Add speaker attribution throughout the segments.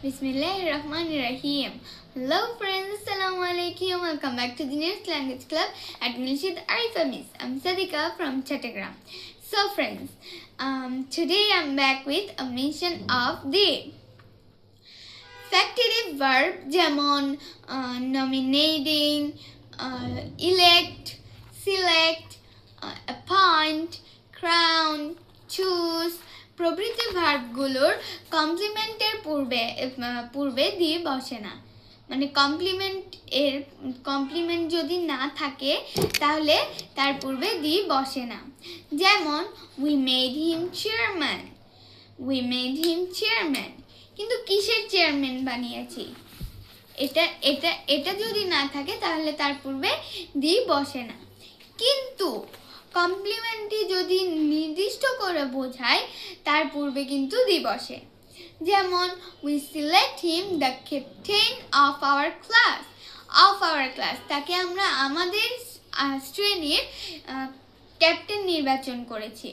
Speaker 1: Bismillahirrahmanirrahim. Hello friends, Assalamu alaikum. Welcome back to the Next Language Club at English with Arifa Miss. I'm Sadika from Chattogram. So friends, today I'm back with a mention of the factive verb যেমন nominating, elect, select, appoint, crown, choose প্রভৃতি ভার্বগুলোর কমপ্লিমেন্টের পূর্বে দিয়ে বসে না, মানে complement যদি না থাকে তাহলে তার পূর্বে দিয়ে বসে না। যেমন we made him chairman, কিন্তু কিসের চেয়ারম্যান বানিয়েছি, এটা যদি না থাকে তাহলে তার পূর্বে দিয়ে বসে না। কিন্তু কমপ্লিমেন্টটি যদি নির্দিষ্ট করে বোঝায় তার পূর্বে কিন্তু দি বসে। যেমন we select him the captain of our class, তাকে আমরা আমাদের শ্রেণীর ক্যাপ্টেন নির্বাচন করেছি।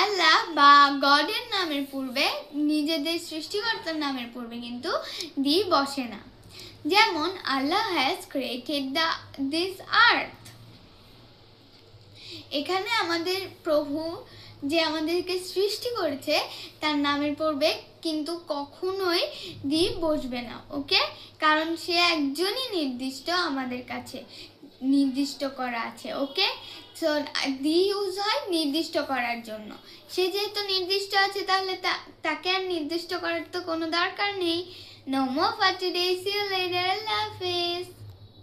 Speaker 1: আল্লাহ বা গডের নামের পূর্বে, নিজেদের সৃষ্টিকর্তার নামের পূর্বে কিন্তু দি বসে না। যেমন আল্লাহ হ্যাজ ক্রিয়েটেড দিস আর্থ, এখানে আমাদের প্রভু যে আমাদেরকে সৃষ্টি করেছে তার নামের পূর্বে কিন্তু কখনোই দি বসবে না, ওকে? কারণ সে একজনই নির্দিষ্ট, আমাদের কাছে নির্দিষ্ট করা আছে, ওকে? সো দি ইউজ হয় নির্দিষ্ট করার জন্য। সে যেহেতু নির্দিষ্ট আছে তাহলে তাকে আর নির্দিষ্ট করার তো কোনো দরকার নেই। No more for today, see you later, আল্লাহ হাফেজ।